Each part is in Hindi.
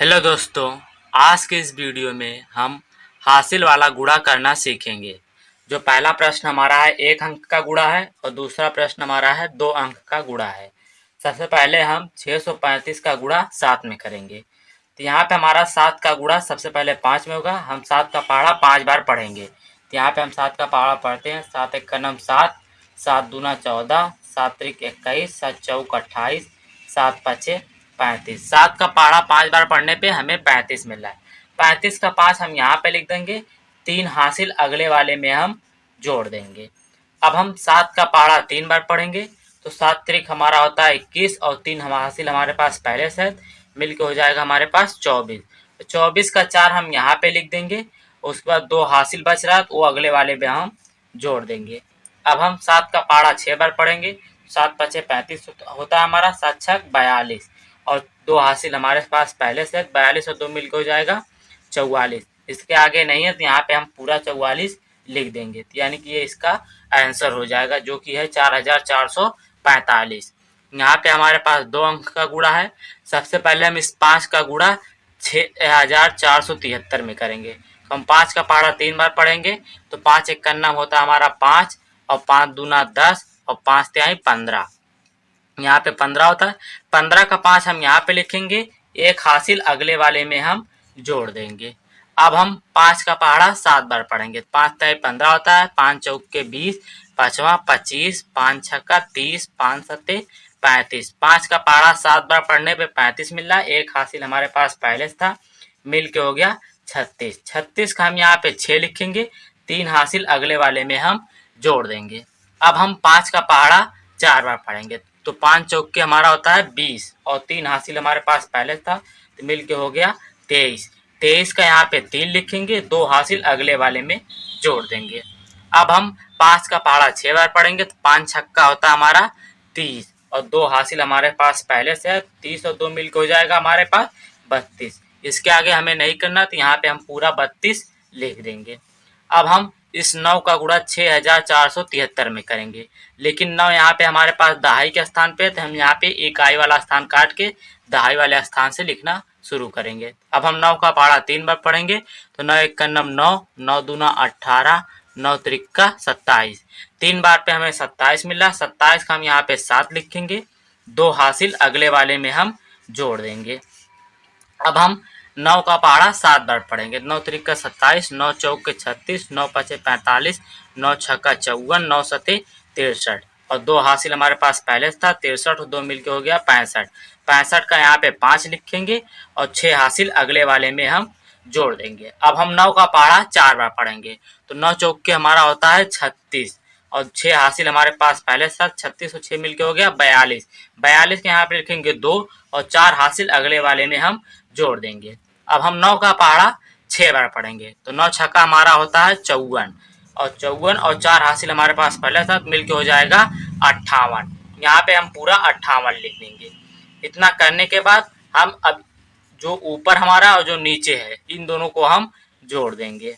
हेलो दोस्तों, आज के इस वीडियो में हम हासिल वाला गुणा करना सीखेंगे। जो पहला प्रश्न हमारा है 1 अंक का गुणा है और दूसरा प्रश्न हमारा है 2 अंक का गुणा है। सबसे पहले हम 635 का गुणा 7 में करेंगे। तो यहाँ पे हमारा 7 का गुणा सबसे पहले 5 में होगा। हम 7 का पहाड़ा 5 बार पढ़ेंगे। तो यहाँ पे हम 7 का पहाड़ा पढ़ते हैं। 7 एक का नम 7, 7 दूना 14, 7 त्रिक 21, 7 चौक 28, 7 पचे 35। 7 का पहाड़ा 5 बार पढ़ने पे हमें 35 मिल रहा है। 35 का 5 हम यहाँ पे लिख देंगे। 3 हासिल अगले वाले में हम जोड़ देंगे। अब हम 7 का पहाड़ा 3 बार पढ़ेंगे। तो 7 त्रिक हमारा होता है 21 और 3 हम हासिल हमारे पास पहले से है, मिलके हो जाएगा हमारे पास 24। तो 24 का 4 हम यहाँ पे लिख देंगे। उसके बाद 2 हासिल बच रहा है तो वो अगले वाले में हम जोड़ देंगे। अब हम 7 का पहाड़ा 6 बार पढ़ेंगे। 7 पचे 35 होता है हमारा, 7 छक 42 और 2 हासिल हमारे पास पहले से 42 और 2 मिलकर हो जाएगा 44। इसके आगे नहीं है तो यहाँ पे हम पूरा 44 लिख देंगे। यानी कि ये इसका आंसर हो जाएगा, जो कि है 4445। यहाँ पे हमारे पास 2 अंक का गुणा है। सबसे पहले हम इस 5 का गुणा 6473 में करेंगे। तो हम 5 का पहाड़ा 3 बार पढ़ेंगे। तो 5 एक का नाम होता है हमारा 5 और 5 दूना 10 और 5 तिहाई 15। यहाँ पे 15 होता है। 15 का 5 हम यहाँ पे लिखेंगे। एक हासिल अगले वाले में हम जोड़ देंगे। अब हम 5 का पहाड़ा 7 बार पढ़ेंगे। 5 तिहाई 15 होता है। 5 चौक के 20, 5वां 25, 5 छक्का 30, 5 सत्ते 35। 5 का पहाड़ा 7 बार पढ़ने पे 35 मिल रहा है। एक हासिल हमारे पास पहले से था, मिल के हो गया 36। 36 का हम यहाँ पे 6 लिखेंगे। 3 हासिल अगले वाले में हम जोड़ देंगे। अब हम 5 का पहाड़ा 4 बार पढ़ेंगे। तो 5 चौक के हमारा होता है 20 और 3 हासिल हमारे पास पहले था, तो मिल के हो गया 23। 23 का यहाँ पे 3 लिखेंगे। 2 हासिल अगले वाले में जोड़ देंगे। अब हम 5 का पहाड़ा 6 बार पढ़ेंगे। तो 5 छक्का होता है हमारा 30 और 2 हासिल हमारे पास पहले से है। 30 और 2 मिलकर हो जाएगा हमारे पास 32। इसके आगे हमें नहीं करना, तो यहाँ पे हम पूरा 32 लिख देंगे। अब हम इस 9 का गुणा 6473 में करेंगे। लेकिन 9 यहाँ पे हमारे पास दहाई के स्थान पे है, तो हम यहाँ पे इकाई वाला स्थान काट के दहाई वाले स्थान से लिखना शुरू करेंगे। अब हम 9 का पहाड़ा 3 बार पढ़ेंगे। तो 9 एक का नम 9, 9 दूना 18, 9 त्रिका 27। 3 बार पे हमें 27 मिल रहा है। 27 का हम यहाँ पे 7 लिखेंगे। 2 हासिल अगले वाले में हम जोड़ देंगे। अब हम 9 का पहाड़ा 7 बार पढ़ेंगे। 9 त्रिका 27, 9 चौक के 36, 9 पचे 45, 9 छक्का 54, 9 सते 63 और 2 हासिल हमारे पास पहले से था 63 और 2 मिलके हो गया 65। 65 का यहाँ पे 5 लिखेंगे और 6 हासिल अगले वाले में हम जोड़ देंगे। अब हम 9 का पहाड़ा 4 बार पढ़ेंगे। तो 9 चौक के हमारा होता है 36 और 6 हासिल हमारे पास पहले से था, 36 और 6 मिलके हो गया 42। 42 के यहाँ पे लिखेंगे 2 और 4 हासिल अगले वाले में हम जोड़ देंगे। अब हम 9 का पहाड़ा 6 बार पढ़ेंगे। तो 9 छक्का हमारा होता है 54 और 54 और 4 हासिल हमारे पास पहले था, मिलके हो जाएगा 58। यहाँ पे हम पूरा 58 लिख देंगे। इतना करने के बाद हम अब जो ऊपर हमारा और जो नीचे है इन दोनों को हम जोड़ देंगे।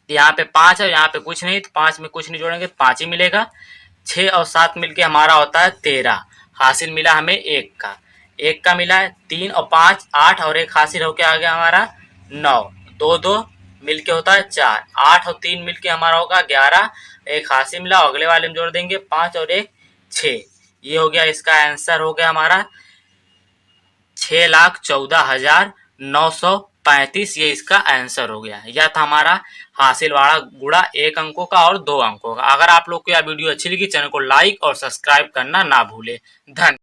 यहाँ पे 5 है, यहाँ पे कुछ नहीं, तो 5 में कुछ नहीं जोड़ेंगे तो 5 ही मिलेगा। 6 और 7 मिलके हमारा होता है 13। हासिल मिला हमें 1 का, 1 का मिला है। 3 और 5 8 और 1 हासिल होके आ गया हमारा 9। 2 2 मिलके होता है 4। 8 और 3 मिलके हमारा होगा 11। 1 हासिल मिला, अगले वाले में जोड़ देंगे 5 और 1 6। ये हो गया, इसका आंसर हो गया हमारा 6,14,935। ये इसका आंसर हो गया। यह था हमारा हासिल वाला गुणा 1 अंकों का और 2 अंकों का। अगर आप लोग को यह वीडियो अच्छी लगी, चैनल को लाइक और सब्सक्राइब करना ना भूले। धन्यवाद।